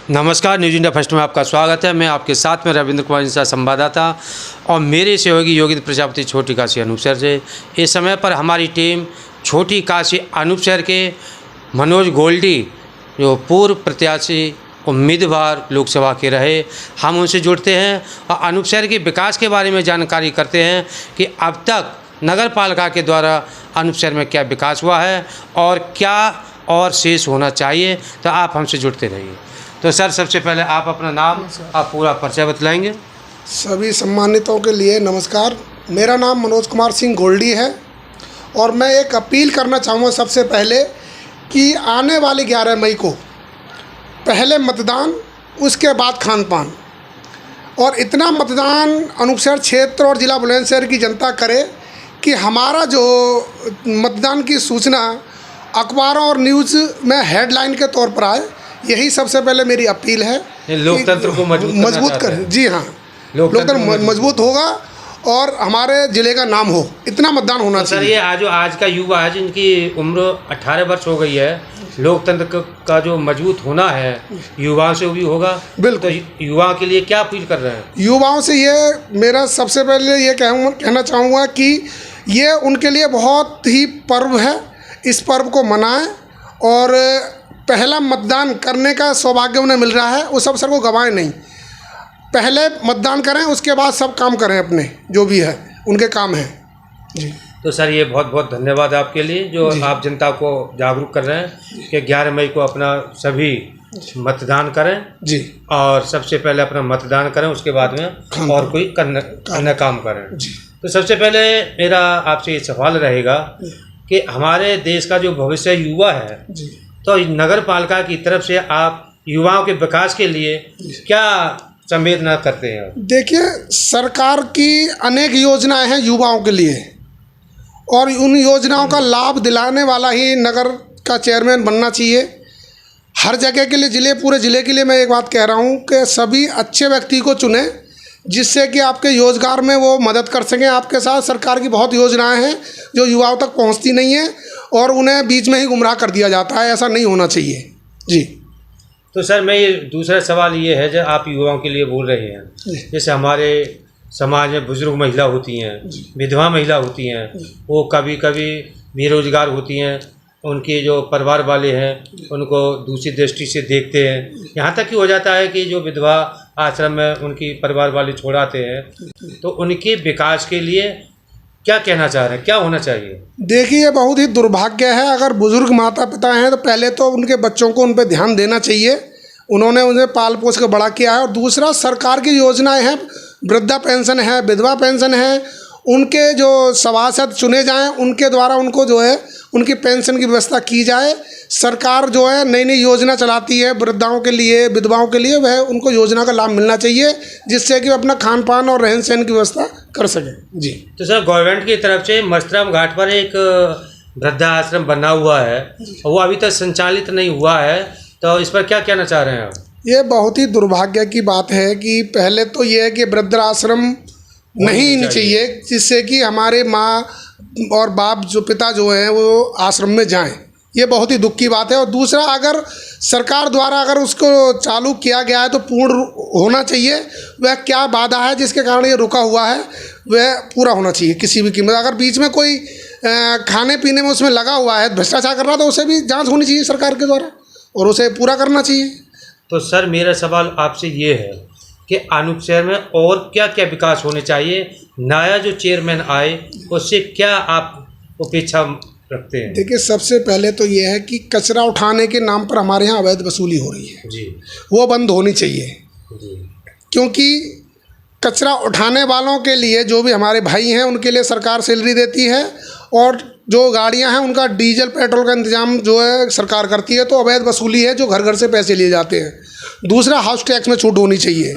नमस्कार, news India first में आपका स्वागत है। मैं आपके साथ में रविंद्र कुमार इंसा संवाददाता और मेरे सहयोगी योगिंद्र प्रजापति छोटी काशी अनूप शहर से। इस समय पर हमारी टीम छोटी काशी अनूप शहर के मनोज गोल्डी जो पूर्व प्रत्याशी उम्मीदवार लोकसभा के रहे, हम उनसे जुड़ते हैं और अनूप शहर के विकास के बारे में जानकारी करते हैं कि अब तक नगर पालिका के द्वारा अनूप शहर में क्या विकास हुआ है और क्या और शेष होना चाहिए। तो आप हमसे जुड़ते रहिए। तो सर, सबसे पहले आप अपना नाम आप पूरा परिचय बतलाएंगे। सभी सम्मानितों के लिए नमस्कार। मेरा नाम मनोज कुमार सिंह गोल्डी है और मैं एक अपील करना चाहूँगा सबसे पहले कि आने वाले 11 मई को पहले मतदान, उसके बाद खान पान, और इतना मतदान अनूप शहर क्षेत्र और ज़िला बुलंदशहर की जनता करे कि हमारा जो मतदान की सूचना अखबारों और न्यूज़ में हेडलाइन के तौर पर आए। यही सबसे पहले मेरी अपील है। लोकतंत्र को मजबूत करें। जी हाँ, लोकतंत्र मजबूत होगा और हमारे ज़िले का नाम हो, इतना मतदान होना चाहिए। सर, ये आज का युवा है जिनकी उम्र 18 वर्ष हो गई है, लोकतंत्र का जो मजबूत होना है युवाओं से भी होगा। बिल्कुल। तो युवाओं के लिए क्या अपील कर रहे हैं? युवाओं से ये मेरा सबसे पहले ये कहना चाहूँगा कि ये उनके लिए बहुत ही पर्व है। इस पर्व को मनाएं और पहला मतदान करने का सौभाग्य उन्हें मिल रहा है, उस अवसर को गंवाएं नहीं। पहले मतदान करें, उसके बाद सब काम करें, अपने जो भी है उनके काम हैं। जी। तो सर, ये बहुत बहुत धन्यवाद आपके लिए जो आप जनता को जागरूक कर रहे हैं कि 11 मई को अपना सभी मतदान करें। जी। और सबसे पहले अपना मतदान करें, उसके बाद में और कोई अन्य काम करें। जी। तो सबसे पहले मेरा आपसे ये सवाल रहेगा कि हमारे देश का जो भविष्य युवा है, जी, तो नगर पालिका की तरफ से आप युवाओं के विकास के लिए क्या संवेदना करते हैं? देखिए, सरकार की अनेक योजनाएं हैं युवाओं के लिए और उन योजनाओं का लाभ दिलाने वाला ही नगर का चेयरमैन बनना चाहिए। हर जगह के लिए, पूरे ज़िले के लिए मैं एक बात कह रहा हूँ कि सभी अच्छे व्यक्ति को चुनें जिससे कि आपके रोजगार में वो मदद कर सकें आपके साथ। सरकार की बहुत योजनाएं हैं जो युवाओं तक पहुंचती नहीं है और उन्हें बीच में ही गुमराह कर दिया जाता है। ऐसा नहीं होना चाहिए। जी। तो सर, मैं ये दूसरा सवाल ये है जो आप युवाओं के लिए बोल रहे हैं, जैसे हमारे समाज में बुजुर्ग महिला होती हैं, विधवा महिला होती हैं, वो कभी कभी बेरोजगार होती हैं, उनके जो परिवार वाले हैं उनको दूसरी दृष्टि से देखते हैं। यहाँ तक कि हो जाता है कि जो विधवा आश्रम में उनकी परिवार वाले छोड़ाते हैं। तो उनके विकास के लिए क्या कहना चाह रहे हैं, क्या होना चाहिए? देखिए, ये बहुत ही दुर्भाग्य है। अगर बुजुर्ग माता पिता हैं तो पहले तो उनके बच्चों को उन पर ध्यान देना चाहिए। उन्होंने उन्हें पाल पोस कर बड़ा किया है। और दूसरा, सरकार की योजनाएं हैं, वृद्धा पेंशन है, विधवा पेंशन है, उनके जो सभासद चुने जाएं उनके द्वारा उनको जो है उनकी पेंशन की व्यवस्था की जाए। सरकार जो है नई नई योजना चलाती है वृद्धाओं के लिए, विधवाओं के लिए, वह उनको योजना का लाभ मिलना चाहिए जिससे कि अपना खान पान और रहन सहन की व्यवस्था कर सकें। जी। तो सर, गवर्नमेंट की तरफ से मस्तराम घाट पर एक वृद्धा आश्रम बना हुआ है, वो अभी तक संचालित नहीं हुआ है, तो इस पर क्या कहना चाह रहे हैं आप? ये बहुत ही दुर्भाग्य की बात है कि पहले तो ये है कि वृद्धाश्रम नहीं चाहिए जिससे कि हमारे माँ और बाप जो पिता जो हैं वो आश्रम में जाएं। ये बहुत ही दुख की बात है। और दूसरा, अगर सरकार द्वारा अगर उसको चालू किया गया है तो पूर्ण होना चाहिए। वह क्या बाधा है जिसके कारण ये रुका हुआ है वह पूरा होना चाहिए किसी भी कीमत। अगर बीच में कोई खाने पीने में उसमें लगा हुआ है, भ्रष्टाचार कर रहा, तो उसे भी जाँच होनी चाहिए सरकार के द्वारा और उसे पूरा करना चाहिए। तो सर, मेरा सवाल आपसे ये है कि अनूप शहर में और क्या क्या विकास होने चाहिए? नया जो चेयरमैन आए उससे क्या आप अपेक्षा रखते हैं? देखिए, सबसे पहले तो ये है कि कचरा उठाने के नाम पर हमारे यहाँ अवैध वसूली हो रही है। जी। वो बंद होनी चाहिए। जी। क्योंकि कचरा उठाने वालों के लिए, जो भी हमारे भाई हैं, उनके लिए सरकार सैलरी देती है और जो गाड़ियां हैं उनका डीजल पेट्रोल का इंतजाम जो है सरकार करती है। तो अवैध वसूली है जो घर घर से पैसे लिए जाते हैं। दूसरा, हाउस टैक्स में छूट होनी चाहिए।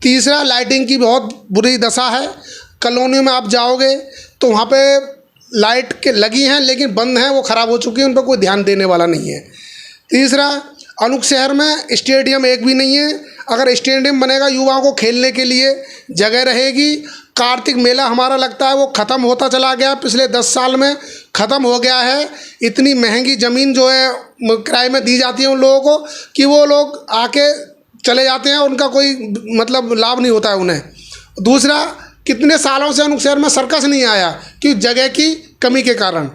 तीसरा, लाइटिंग की बहुत बुरी दशा है। कॉलोनी में आप जाओगे तो वहाँ पे लाइट के लगी हैं लेकिन बंद हैं, वो ख़राब हो चुकी हैं, उन पर कोई ध्यान देने वाला नहीं है। तीसरा, अनूप शहर में स्टेडियम एक भी नहीं है। अगर स्टेडियम बनेगा, युवाओं को खेलने के लिए जगह रहेगी। कार्तिक मेला हमारा लगता है वो ख़त्म होता चला गया, पिछले 10 साल में ख़त्म हो गया है। इतनी महंगी ज़मीन जो है किराए में दी जाती है उन लोगों को कि वो लोग आके चले जाते हैं और उनका कोई मतलब लाभ नहीं होता है उन्हें। दूसरा, कितने सालों से अनूप शहर में सर्कस नहीं आया कि जगह की कमी के कारण,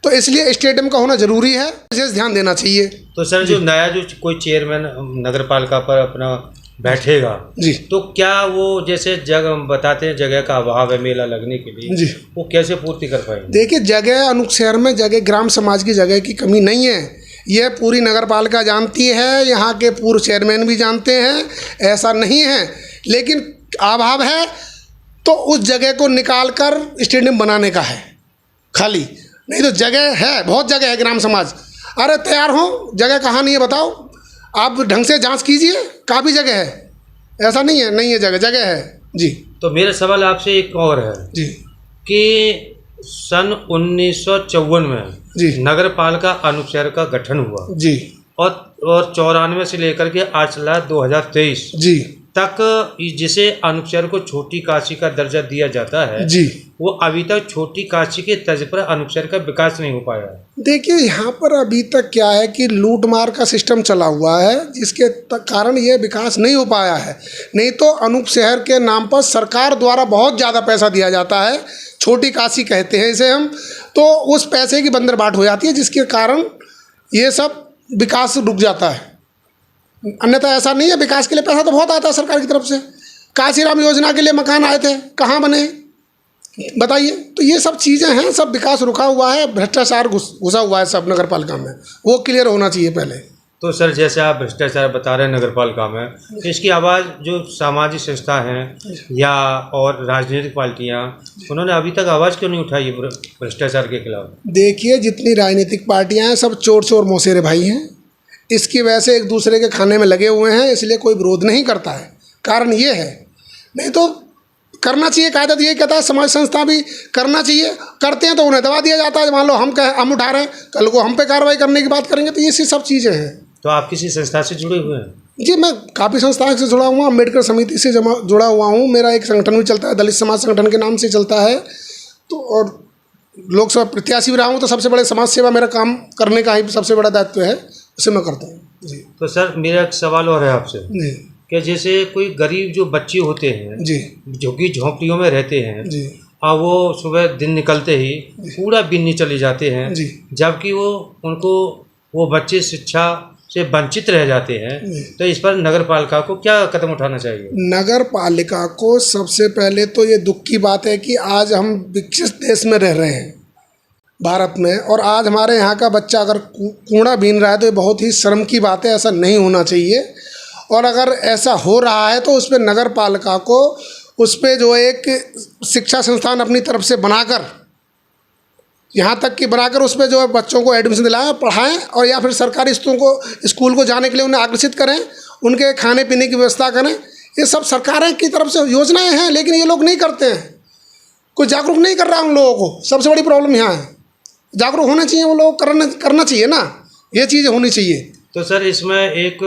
तो इसलिए स्टेडियम का होना ज़रूरी है, विशेष ध्यान देना चाहिए। तो सर जो नया जो कोई चेयरमैन नगर पालिका पर अपना बैठेगा जी, तो क्या वो जैसे जगह बताते हैं जगह का अभाव है मेला लगने के लिए, जी, वो कैसे पूर्ति कर पाएंगे? देखिए, जगह अनूप शहर में जगह ग्राम समाज की जगह की कमी नहीं है, ये पूरी नगर पालिका जानती है, यहाँ के पूर्व चेयरमैन भी जानते हैं, ऐसा नहीं है। लेकिन अभाव है तो उस जगह को निकाल कर स्टेडियम बनाने का है खाली, नहीं तो जगह है, बहुत जगह है ग्राम समाज। अरे तैयार हो, जगह कहाँ नहीं है बताओ, आप ढंग से जांच कीजिए, काफ़ी जगह है, ऐसा नहीं है नहीं है, जगह जगह है जी। तो मेरा सवाल आपसे एक और है जी कि सन 1954 में जी नगर पालिका अनूप शहर का गठन हुआ जी और 94 से लेकर के आज चला 2023 जी तक, जिसे अनूप शहर को छोटी काशी का दर्जा दिया जाता है जी। वो अभी तक छोटी काशी के तर्ज पर अनूप शहर का विकास नहीं हो पाया है। देखिए, यहाँ पर अभी तक क्या है कि लूट मार का सिस्टम चला हुआ है, जिसके कारण ये विकास नहीं हो पाया है। नहीं तो अनूप शहर के नाम पर सरकार द्वारा बहुत ज़्यादा पैसा दिया जाता है, छोटी काशी कहते हैं इसे हम, तो उस पैसे की बंदरबाट हो जाती है, जिसके कारण ये सब विकास रुक जाता है। अन्यथा ऐसा नहीं है, विकास के लिए पैसा तो बहुत आता है सरकार की तरफ से। काशीराम योजना के लिए मकान आए थे, कहाँ बने बताइए? तो ये सब चीज़ें हैं, सब विकास रुका हुआ है, भ्रष्टाचार घुसा हुआ है सब नगर पालिका में, वो क्लियर होना चाहिए पहले। तो सर जैसे आप भ्रष्टाचार बता रहे हैं नगर पालिका में, तो इसकी आवाज़ जो सामाजिक संस्था हैं या और राजनीतिक पार्टियां, उन्होंने अभी तक आवाज़ क्यों नहीं उठाई है भ्रष्टाचार के खिलाफ? देखिए, जितनी राजनीतिक पार्टियां हैं सब चोर चोर मौसेरे भाई हैं, इसकी वजह से एक दूसरे के खाने में लगे हुए हैं, इसलिए कोई विरोध नहीं करता है। कारण ये है, नहीं तो करना चाहिए, कायदा ये कहता है समाज संस्था भी करना चाहिए, करते हैं तो उन्हें दबा दिया जाता है। मान लो हम उठा रहे हैं, कल को हम पे कार्रवाई करने की बात करेंगे, तो ये सब चीज़ें हैं। तो आप किसी संस्था से जुड़े हुए हैं? जी, मैं काफ़ी संस्थाओं से जुड़ा हुआ, अम्बेडकर समिति से जुड़ा हुआ हूँ, मेरा एक संगठन भी चलता है, दलित समाज संगठन के नाम से चलता है, तो और लोकसभा प्रत्याशी भी रहा हूँ, तो सबसे बड़े समाज सेवा मेरा काम करने का ही सबसे बड़ा दायित्व है, उसे मैं करता हूँ जी। तो सर मेरा एक सवाल और है आपसे जी कि जैसे कोई गरीब जो बच्चे होते हैं जी झुग्गी झोंपड़ियों में रहते हैं जी और वो सुबह दिन निकलते ही पूरा बिन्नी चले जाते हैं, जी, जबकि वो बच्चे शिक्षा से वंचित रह जाते हैं, तो इस पर नगर पालिका को क्या कदम उठाना चाहिए? नगर पालिका को सबसे पहले तो ये दुख की बात है कि आज हम विकसित देश में रह रहे हैं भारत में, और आज हमारे यहाँ का बच्चा अगर कूड़ा बीन रहा है तो ये बहुत ही शर्म की बात है, ऐसा नहीं होना चाहिए। और अगर ऐसा हो रहा है तो उस पर नगर पालिका को उस पर जो एक शिक्षा संस्थान अपनी तरफ से बनाकर, यहाँ तक कि बनाकर उस पर जो है बच्चों को एडमिशन दिलाएं, पढ़ाएं, और या फिर सरकारी स्कूल को जाने के लिए उन्हें आकर्षित करें, उनके खाने पीने की व्यवस्था करें। ये सब सरकार की तरफ से योजनाएं हैं, लेकिन ये लोग नहीं करते हैं, कोई जागरूक नहीं कर रहा है उन लोगों को। सबसे बड़ी प्रॉब्लम यहाँ है, जागरूक होना चाहिए, वो लोग करना चाहिए ना, ये चीज़ होनी चाहिए। तो सर इसमें एक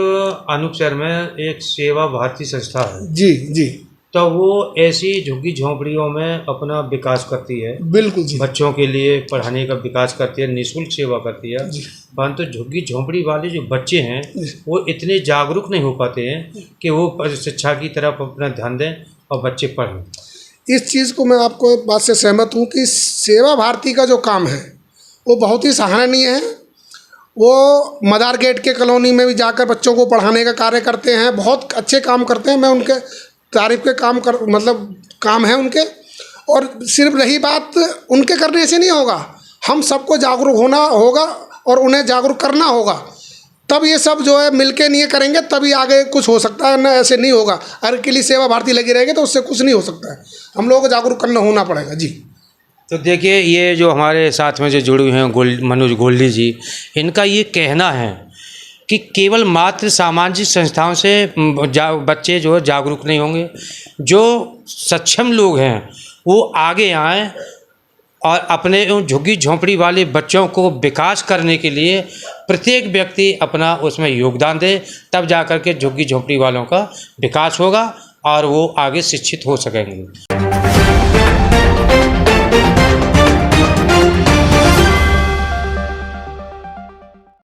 अनूप शहर में एक सेवा भारती संस्था है जी जी, तो वो ऐसी झुग्गी झोंपड़ियों में अपना विकास करती है, बिल्कुल जी, बच्चों के लिए पढ़ाने का विकास करती है, निःशुल्क सेवा करती है। परंतु झुग्गी झोंपड़ी वाले जो बच्चे हैं वो इतने जागरूक नहीं हो पाते हैं कि वो शिक्षा की तरफ अपना ध्यान दें और बच्चे पढ़ें। इस चीज़ को मैं आपको बात से सहमत हूँ कि सेवा भारती का जो काम है वो बहुत ही सराहनीय है। वो मदार गेट के कॉलोनी में भी जाकर बच्चों को पढ़ाने का कार्य करते हैं, बहुत अच्छे काम करते हैं, मैं उनके तारीफ के काम है उनके। और सिर्फ रही बात उनके करने से नहीं होगा, हम सबको जागरूक होना होगा और उन्हें जागरूक करना होगा, तब ये सब जो है मिलके नहीं करेंगे तभी आगे कुछ हो सकता है, ना ऐसे नहीं होगा। अगर के लिए सेवा भारती लगी रहेगी तो उससे कुछ नहीं हो सकता है, हम लोगों को जागरूक करना होना पड़ेगा जी। तो देखिए ये जो हमारे साथ में जो जुड़े हुए हैं मनोज गोल्डी जी, इनका ये कहना है कि केवल मात्र सामाजिक संस्थाओं से बच्चे जो है जागरूक नहीं होंगे, जो सक्षम लोग हैं वो आगे आएँ और अपने उन झुग्गी झोंपड़ी वाले बच्चों को विकास करने के लिए प्रत्येक व्यक्ति अपना उसमें योगदान दे, तब जाकर के झुग्गी झोंपड़ी वालों का विकास होगा और वो आगे शिक्षित हो सकेंगे।